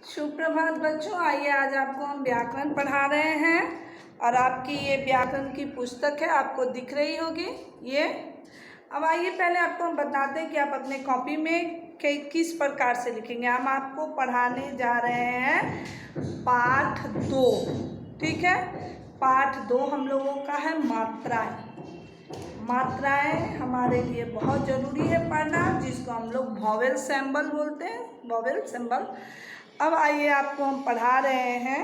सुप्रभात बच्चों, आइए आज आपको हम व्याकरण पढ़ा रहे हैं और आपकी ये व्याकरण की पुस्तक है, आपको दिख रही होगी ये। अब आइए पहले आपको हम बताते हैं कि आप अपने कॉपी में किस प्रकार से लिखेंगे। हम आपको पढ़ाने जा रहे हैं पाठ 2, ठीक है। पाठ 2 हम लोगों का है मात्राएं। मात्राएं हमारे लिए बहुत ज़रूरी है पढ़ना, जिसको हम लोग वॉवेल सिंबल बोलते हैं, वॉवेल सिंबल। अब आइए आपको हम पढ़ा रहे हैं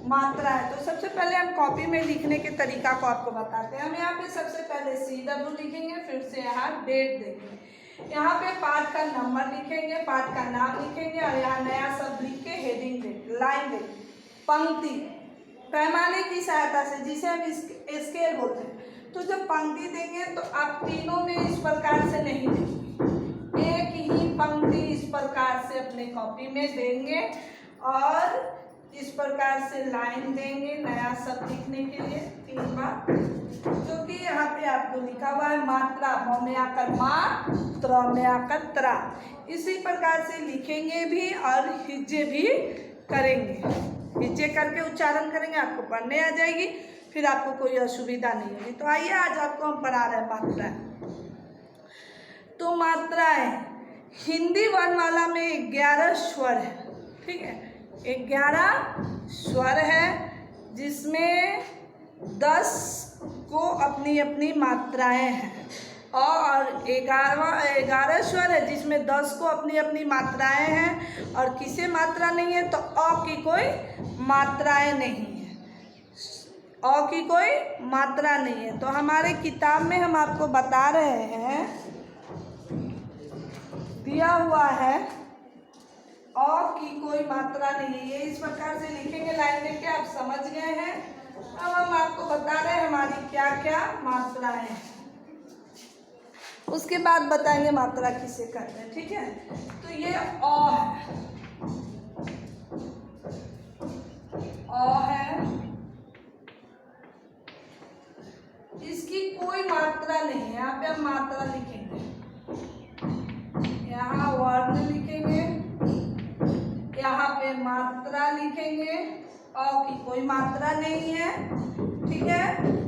मात्राएं। तो सबसे पहले हम कॉपी में लिखने के तरीका को आपको बताते हैं। हम यहाँ पे सबसे पहले CW लिखेंगे, फिर से यहाँ डेट देंगे, यहाँ पे पाठ का नंबर लिखेंगे, पाठ का नाम लिखेंगे और यहाँ नया शब्द लिख के हेडिंग देंगे, लाइन देंगे, पंक्ति पैमाने की सहायता से, जिसे हम स्केल बोलते हैं। तो जब पंक्ति देंगे तो आप तीनों में इस प्रकार से नहीं देंगे, एक ही पंक्ति इस प्रकार से अपने कॉपी में देंगे और इस प्रकार से लाइन देंगे नया शब्द लिखने के लिए 3 बार, क्योंकि यहाँ पे आपको लिखा हुआ है मात्रा, म में आकर माँ, त्र में आकर त्रा। इसी प्रकार से लिखेंगे भी और हिज्जे भी करेंगे, हिज्जे करके उच्चारण करेंगे, आपको पढ़ने आ जाएगी, फिर आपको कोई असुविधा नहीं होगी। तो आइए आज आपको हम पढ़ा रहे हैं मात्राएं। तो मात्राएं हिंदी वर्णमाला में 11 स्वर है, ठीक है। 11 स्वर है, जिसमें 10 को अपनी अपनी मात्राएं हैं और 11 स्वर है, जिसमें 10 को अपनी अपनी मात्राएं हैं और किसे मात्रा नहीं है, तो अ की कोई मात्राएं नहीं है, अ की कोई मात्रा नहीं है। तो हमारे किताब में हम आपको बता रहे हैं, दिया हुआ है अ की कोई मात्रा नहीं है। ये इस प्रकार से लिखेंगे लाइन लेके, आप समझ गए हैं। अब हम आपको बता रहे हैं हमारी क्या क्या मात्राएं हैं, उसके बाद बताएंगे मात्रा किसे कहते हैं, ठीक है। तो ये अ है, अ है, इसकी कोई मात्रा नहीं है। यहाँ पे हम मात्रा लिखेंगे, यहाँ वर्ण लिखेंगे, यहाँ पे मात्रा लिखेंगे, अ की कोई मात्रा नहीं है, ठीक है।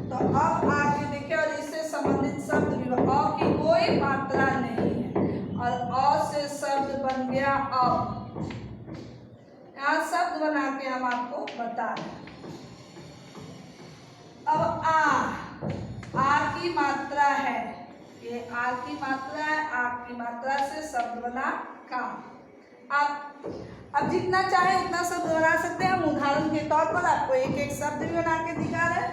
तो अब आगे देखिए, और इससे संबंधित शब्द भी, अ की कोई मात्रा नहीं है और अ से शब्द बन गया अब। यहाँ शब्द बना के हम आपको बता रहे हैं। अब आ की मात्रा है, ये आ की मात्रा है, आ की मात्रा से शब्द बना काम। आप अब जितना चाहे उतना शब्द बना सकते हैं। हम उदाहरण के तौर पर आपको एक एक शब्द भी बना के दिखा रहे हैं।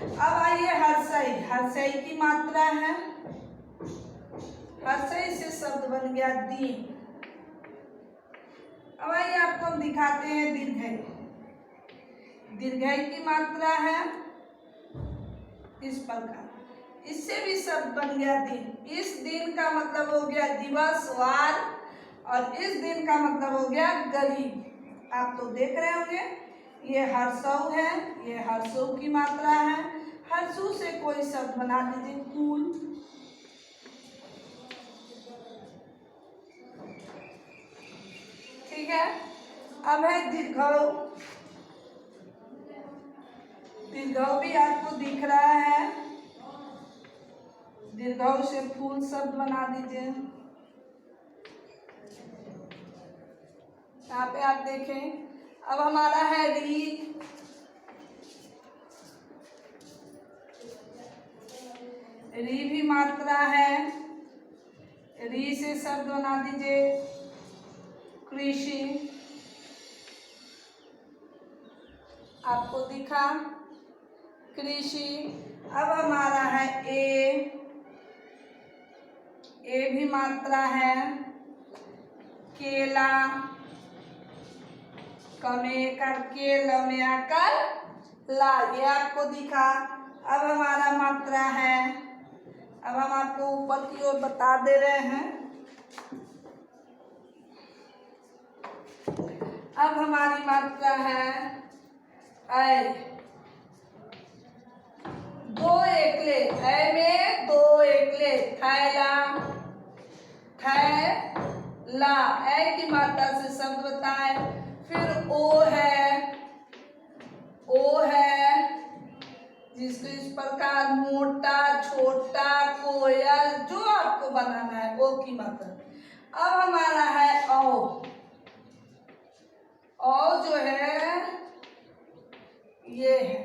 अब आइए हर्षई, हर्षई की मात्रा है, हर्षई से शब्द बन गया दीन। अब आइए आपको हम दिखाते हैं दीर्घई, दीर्घई की मात्रा है इस प्रकार, इससे भी शब्द बन गया दिन। इस दिन का मतलब हो गया दिवस, वार, और इस दिन का मतलब हो गया गरीब। आप तो देख रहे होंगे, ये हर्षऊ है, ये हर्षऊ की मात्रा है। हर्षऊ से कोई शब्द बना दीजिए, कुल, ठीक है। अब है दीर्घऊ, दीर्घऊ भी आपको दिख रहा है, दीर्घऊ से फूल शब्द बना दीजिए। यहाँ पे आप देखें। अब हमारा है री, री भी मात्रा है, री से शब्द बना दीजिए कृषि। आपको दिखा कृषि। अब हमारा है ए भी मात्रा है, केला, कमे कर के, ल में आकर ला, ये आपको दिखा। अब हमारा मात्रा है, अब हम आपको ऊपर की ओर बता दे रहे हैं। अब हमारी मात्रा है ऐ, 2 एकले, ऐ में 2 एकले, थैला, थैला, ऐ की मात्रा से शब्द बताए। ये है।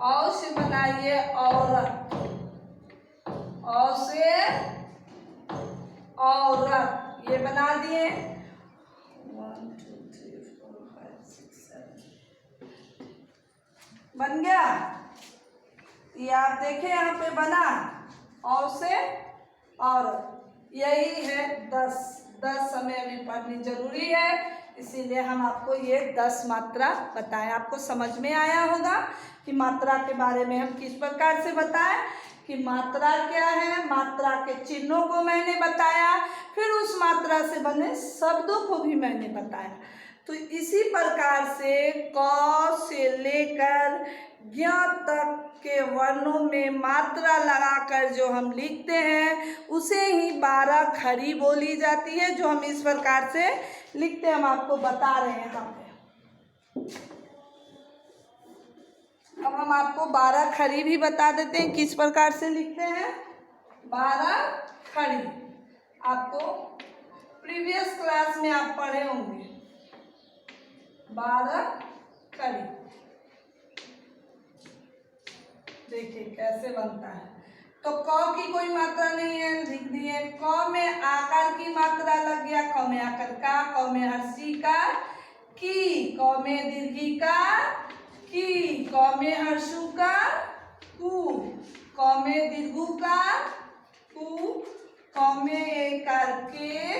औ से बनाइए औरत, औ से औरत, ये बना दिए। 1 2 3 4 5 6 7 बन गया। ये आप देखें यहाँ पे बना, औ से औरत। यही है 10 हमें अभी पढ़नी जरूरी है, इसीलिए हम आपको ये 10 मात्रा बताएं। आपको समझ में आया होगा कि मात्रा के बारे में हम किस प्रकार से बताएं कि मात्रा क्या है। मात्रा के चिन्हों को मैंने बताया, फिर उस मात्रा से बने शब्दों को भी मैंने बताया। तो इसी प्रकार से क से लेकर ज्ञ तक के वर्णों में मात्रा लगाकर जो हम लिखते हैं उसे ही 12 खड़ी बोली जाती है, जो हम इस प्रकार से लिखते हैं। हम आपको बता रहे हैं यहाँ पे। अब हम आपको 12 खड़ी भी बता देते हैं किस प्रकार से लिखते हैं। 12 खड़ी आपको प्रीवियस क्लास में आप पढ़े होंगे। 12 खड़ी देखिए कैसे बनता है। तो क की कोई मात्रा नहीं है, लिख दिए। क में आकार की मात्रा लग गया, क में आकार का, क में हर्षी का की, क में दीर्घी का की, क में हर्षु का कु, क में दीर्घु का कु, क में एकार के,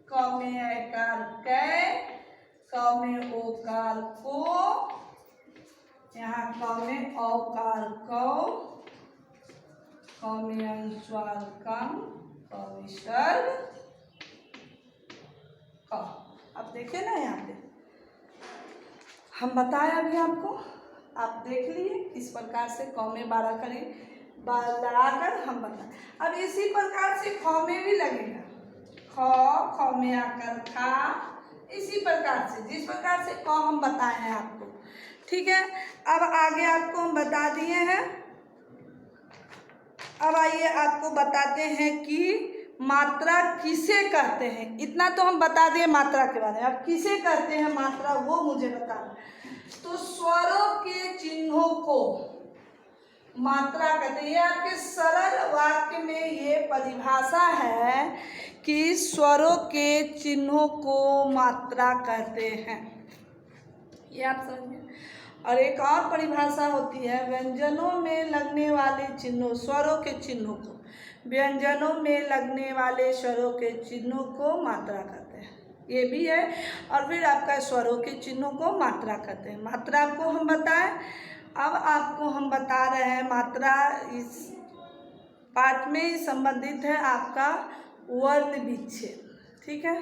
क में एकार कै, क में ओकार को, यहाँ क में औकार कौ, क में अनुस्वार कम, क विसर्ग क। अब देखे ना यहाँ पे हम बताया अभी आपको, आप देख लिए किस प्रकार से क में 12 खड़ी लगाकर हम बताएं। अब इसी प्रकार से ख में भी लगेगा। ख में आकर खा, इसी प्रकार से जिस प्रकार से क हम बताए हैं आपको। ठीक है, अब आगे आपको हम बता दिए हैं। अब आइए आपको बताते हैं कि मात्रा किसे कहते हैं। इतना तो हम बता दिए मात्रा के बारे में, अब किसे कहते हैं मात्रा वो मुझे बताना। तो स्वरों के चिन्हों को मात्रा कहते हैं। ये आपके सरल वाक्य में ये परिभाषा है कि स्वरों के चिन्हों को मात्रा कहते हैं, ये आप समझिए। और एक और परिभाषा होती है, व्यंजनों में लगने वाले चिन्हों, स्वरों के चिन्हों को, व्यंजनों में लगने वाले स्वरों के चिन्हों को मात्रा कहते हैं, ये भी है। और फिर आपका स्वरों के चिन्हों को मात्रा कहते हैं। मात्रा आपको हम बताएं। अब आपको हम बता रहे हैं मात्रा इस पाठ में ही संबंधित है आपका वर्ण विच्छेद। ठीक है,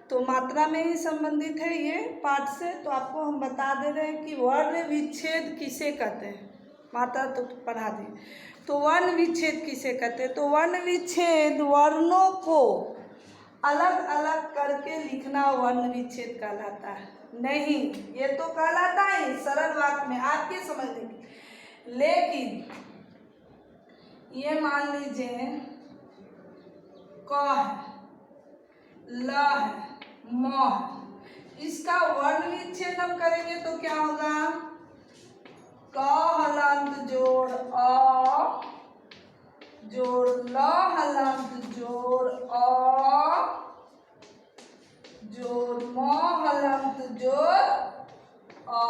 तो मात्रा में ही संबंधित है ये पाठ से। तो आपको हम बता दे रहे हैं कि वर्ण विच्छेद किसे कहते हैं। मात्रा तो पढ़ा दी, तो वर्ण विच्छेद किसे कहते हैं। तो वर्ण विच्छेद वर्णों को अलग अलग करके लिखना वर्ण विच्छेद कहलाता है। नहीं, ये तो कहलाता ही सरल वाक्य में आपके समझने की। लेकिन ये मान लीजिए क है, ल है, म है, इसका वर्ण विच्छेद हम करेंगे तो क्या होगा। क हलंत जोड़ अ जोड़ ल हलंत जोड़ अ जोड़ म हलंत जोड़ अ।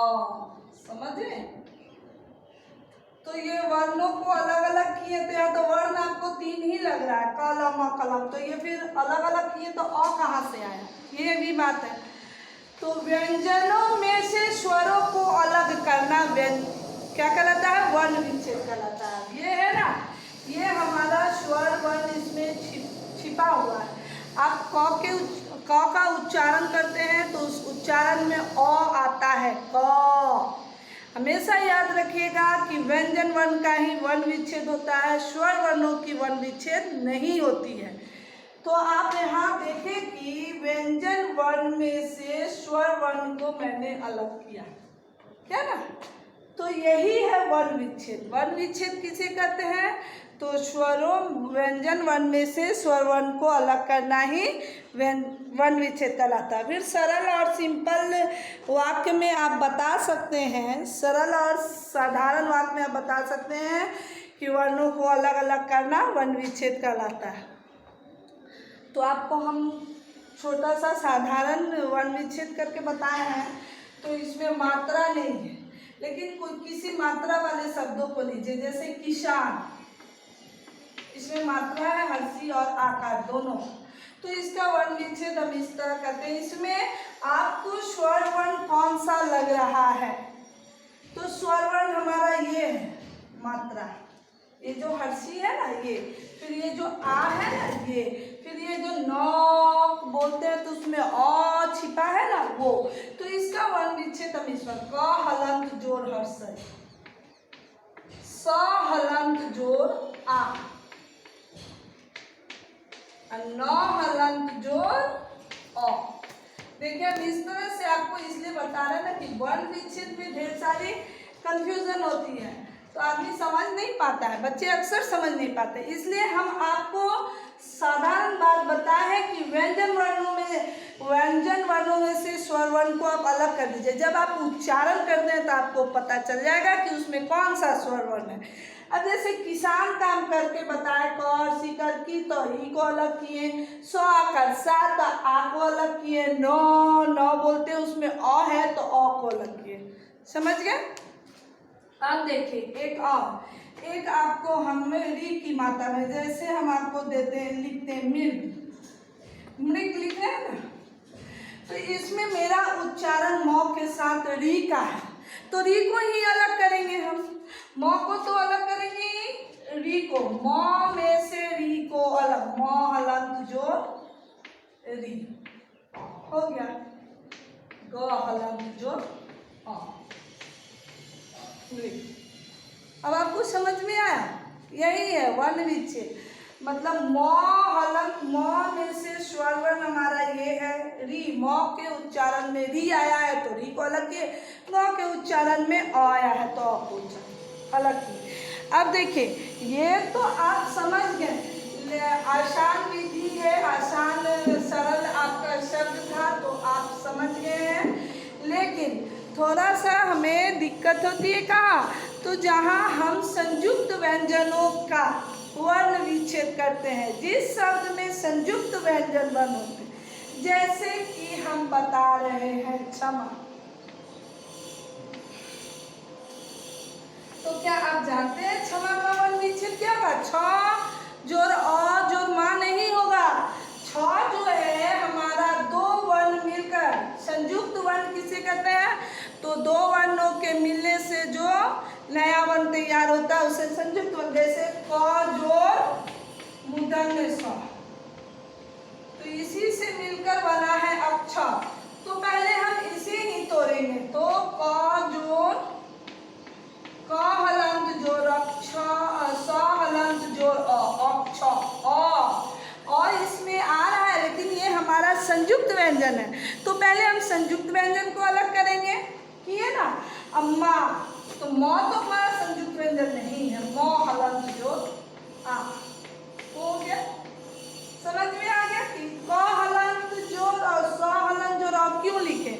समझे। तो ये वर्णों को अलग अलग किए तो यहाँ तो वर्ण आपको 3 ही लग रहा है, क ल म कलम। तो ये फिर अलग अलग किए तो अ कहाँ से आया, ये भी बात है। तो व्यंजनों में से स्वरों को अलग करना क्या कहलाता है, वर्ण विच्छेद कहलाता है। ये है ना, ये हमारा स्वर वर्ण इसमें छिपा हुआ है। आप क का उच्चारण करते हैं तो उस उच्चारण में अ आता है, क। हमेशा याद रखिएगा कि व्यंजन वर्ण का ही वर्ण विच्छेद होता है, स्वर वर्णों की वर्ण विच्छेद नहीं होती है। तो आप यहाँ देखें कि व्यंजन वर्ण में से स्वर वर्ण को मैंने अलग किया, क्या ना। तो यही है वर्ण विच्छेद। वर्ण विच्छेद किसे कहते हैं, तो स्वरों व्यंजन वर्ण में से स्वर वर्ण को अलग करना ही वर्ण विच्छेद कहलाता है। फिर सरल और सिंपल वाक्य में आप बता सकते हैं, सरल और साधारण वाक्य में आप बता सकते हैं कि वर्णों को अलग अलग करना वर्ण विच्छेद कहलाता है। तो आपको हम छोटा सा साधारण वर्ण विच्छेद करके बताए हैं। तो इसमें मात्रा नहीं है, लेकिन कोई किसी मात्रा वाले शब्दों को लीजिए, जैसे किसान, इसमें मात्रा है हर्षी और आकार दोनों। तो इसका वर्ण विच्छेद हम इस तरह करते हैं। इसमें आपको स्वर वर्ण कौन सा लग रहा है? तो स्वर वर्ण हमारा ये है मात्रा, ये जो हर्षी है ना ये, फिर ये जो आ है ना ये, फिर ये जो नौ बोलते हैं तो उसमें अ छिपा है ना वो। तो इसका वर्ण विच्छेद हम इस पर क हलंत जोर हर्ष, स हलंत जोर आ, न हलंत जोर अ। देखिए हम इस तरह से आपको इसलिए बता रहे हैं ना कि वर्ण विच्छेद में ढेर सारी कंफ्यूजन होती है, तो आदमी समझ नहीं पाता है, बच्चे अक्सर समझ नहीं पाते। इसलिए हम आपको साधारण बात बताए हैं कि व्यंजन वर्णों में से स्वर वर्ण को आप अलग कर दीजिए। जब आप उच्चारण करते हैं तो आपको पता चल जाएगा कि उसमें कौन सा स्वर वर्ण है। अब जैसे किसान काम करके बताए, क और सी कर की तो ई को अलग किए, सौ आकर सात आ को अलग किए, नौ बोलते हैं उसमें अ है तो अ को अलग किए। समझ गए? अब देखिए एक आपको हम री की मात्रा में, जैसे हम आपको देते हैं, लिखते हैं मृग लिख रहे हैं ना, तो इसमें मेरा उच्चारण मौ के साथ री का है, तो री को ही अलग करेंगे हम। मौ को तो अलग करेंगे, री को, मौ में से री को अलग, मौ हलंत जोर री हो गया, ग हलंत जोर अ। अब आपको समझ में आया? यही है वर्ण विच्छेद, मतलब मौ में से स्वर वर्ण हमारा ये है री। मौ के उच्चारण में री आया है तो री को अलग किए, मौ के उच्चारण में अ आया है तो अ को अलग किए। अब देखिए ये तो आप समझ गए, आसान विधि है, आसान सरल आपका शब्द था तो आप समझ गए हैं। लेकिन थोड़ा सा हमें दिक्कत होती है कहाँ? तो जहाँ हम संयुक्त व्यंजनों का वर्ण विच्छेद करते हैं, जिस शब्द में संयुक्त व्यंजन वर्ण होते हैं, जैसे कि हम बता रहे हैं क्षमा। तो क्या आप जानते हैं क्षमा का वर्ण विच्छेद क्या होगा? छ जोर अ जोर मा नहीं होगा। छ जो है हमारा दो वर्ण मिलकर, संयुक्त वर्ण किसे कहते हैं? तो दो वर्णों के मिलने से जो नया वर्ण तैयार होता है उसे संयुक्त वर्ण। जैसे क जोर मूर्धन्य स, तो इसी से मिलकर बना है अक्षर। तो पहले हम इसे ही तोड़ेंगे, तो क जोर क हलंत जोर अक्ष, स हलंत जोर अ, अक्ष अ, और इसमें आ रहा है, लेकिन ये हमारा संयुक्त व्यंजन है। तो पहले हम संयुक्त व्यंजन को अलग करेंगे, किए ना। अम्मा, तो मौ तो हमारा संयुक्त व्यंजन नहीं है, मौ हलंत जोर आ हो गया। समझ में आ गया कि क हलंत जोर और स हलंत जोर अ क्यों लिखे?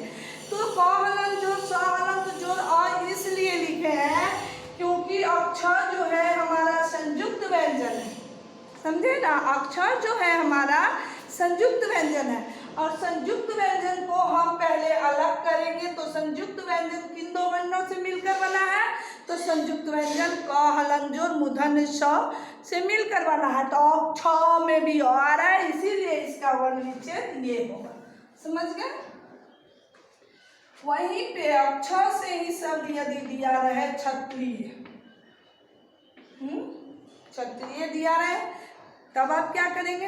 तो क हलंत जोर स हलंत जोर अ इसलिए लिखे हैं क्योंकि अक्षर जो है हमारा संयुक्त व्यंजन है। समझे ना? अक्षर जो है हमारा संयुक्त व्यंजन है, और संयुक्त व्यंजन को हम पहले अलग करेंगे। तो संयुक्त व्यंजन किन दो वर्णों से मिलकर बना है? तो संयुक्त व्यंजन क हलंत जोर मूर्धन्य ष से मिलकर बना है, तो छ में भी अ आ रहा है, इसीलिए इसका वर्ण विच्छेद ये होगा। समझ गए? वहीं पे अक्षर से ही शब्द यदि दिया रहे क्षत्रिय, क्षत्रिय दिया रहे, तब आप क्या करेंगे?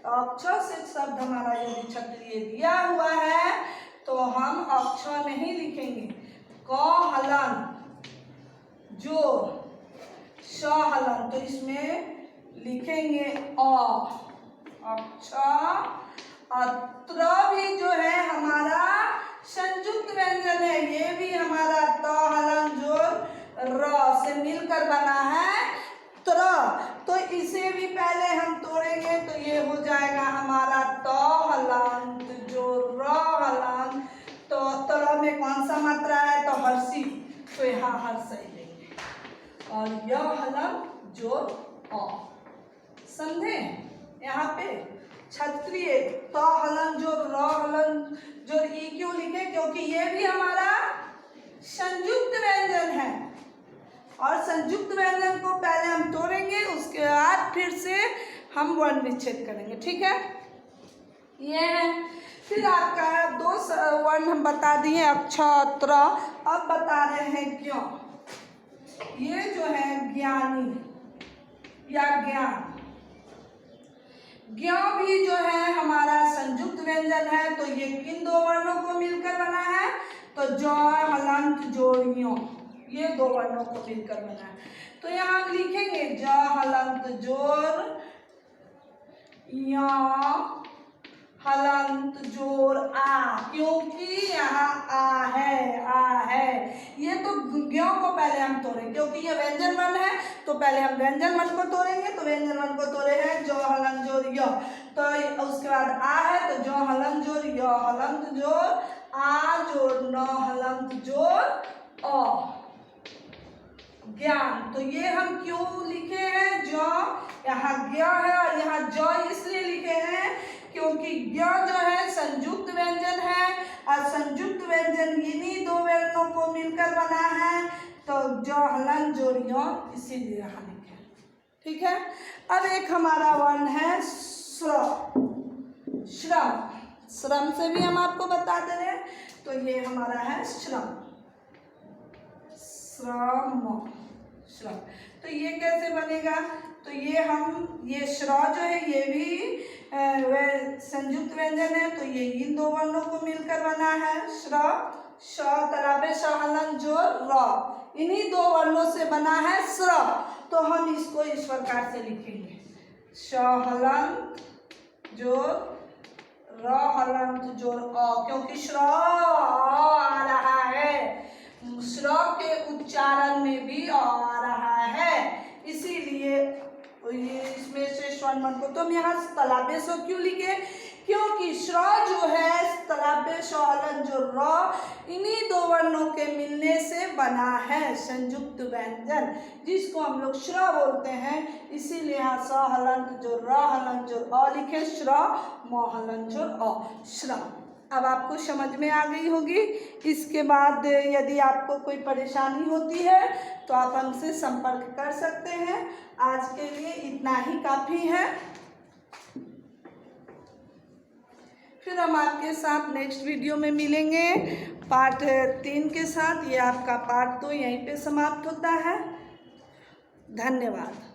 अक्षर से शब्द हमारा यदि क्षत्रिय दिया हुआ है तो हम अक्षर नहीं लिखेंगे, क हलंत जोर श हलंत, तो इसमें लिखेंगे अ अक्षर। अत्र भी जो है हमारा संयुक्त व्यंजन है, ये भी हमारा त हलंत जोर र से मिलकर बना है त्र, तो सा मात्रा है तो हर्षी, तो यहाँ हर्ष सही लेंगे। और य हलंत जोर अ, समझे? यहाँ पे क्षत्रिय त हलन जोर र हलन जोर ई क्यों लिखे? क्योंकि ये भी हमारा संयुक्त व्यंजन है, और संयुक्त व्यंजन को पहले हम तोड़ेंगे, उसके बाद फिर से हम वर्ण विच्छेद करेंगे, ठीक है? ये है। फिर आपका दो वर्ण हम बता दिए, अक्षत्र। अब बता रहे हैं क्यों। ये जो है ज्ञानी या ज्ञान, ज्ञ भी जो है हमारा संयुक्त व्यंजन है, तो ये किन दो वर्णों को मिलकर बना है? तो ज हलंत जोर य, ये दो वर्णों को मिलकर बना है। तो यहाँ हम लिखेंगे ज हलंत जोर य हलंत जोर आ, क्योंकि यहाँ आ है। ये तो ज्ञ को पहले हम तोड़ेंगे, क्योंकि ये व्यंजन वर्ण है, तो पहले हम व्यंजन वर्ण को तोड़ेंगे। तो व्यंजन वर्ण को तोड़े हैं जो हलंत जोर य, तो उसके बाद आ है, तो जो हलंत जोर य हलंत जोर आ जोर न हलंत जोर अ, ज्ञान। तो ये हम क्यों लिखे हैं? जो यहाँ ज्ञ है और यहाँ ज इसलिए लिखे हैं क्योंकि ज्ञ जो है संयुक्त व्यंजन है, और संयुक्त व्यंजन इन्हीं दो वर्णों को मिलकर बना है, तो ज हलंत जोर य, इसीलिए यहाँ लिखे, ठीक है? अब एक हमारा वर्ण है श्र, श्रम। श्रम से भी हम आपको बता दे रहे हैं, तो ये हमारा है श्रम, श्रम, श्रम। तो ये कैसे बनेगा? तो ये हम ये श्र जो है ये भी संयुक्त व्यंजन है, तो ये इन दो वर्णों को मिलकर बना है श्र, श तराबे श हलंत जोर र, इन्हीं दो वर्णों से बना है श्र। तो हम इसको इस प्रकार से लिखेंगे श हलंत जोर र हलंत जोर अ, क्योंकि श्र आ रहा है, श्र के उच्चारण में भी आ रहा है, इसीलिए ये इसमें से स्वर्ण को। तो हम यहाँ तलाबे स क्यों लिखे? क्योंकि श्र जो है तलाबे श हलंत जोर र, इन्हीं दो वर्णों के मिलने से बना है संयुक्त व्यंजन, जिसको हम लोग श्र बोलते हैं। इसीलिए यहाँ स हलंत जोर र हलंत जोर अ लिखे, श्र म हलंत जोर अ, श्रम। अब आपको समझ में आ गई होगी। इसके बाद यदि आपको कोई परेशानी होती है तो आप हमसे संपर्क कर सकते हैं। आज के लिए इतना ही काफ़ी है। फिर हम आपके साथ नेक्स्ट वीडियो में मिलेंगे पार्ट 3 के साथ। ये आपका पार्ट 2 यहीं पे समाप्त होता है। धन्यवाद।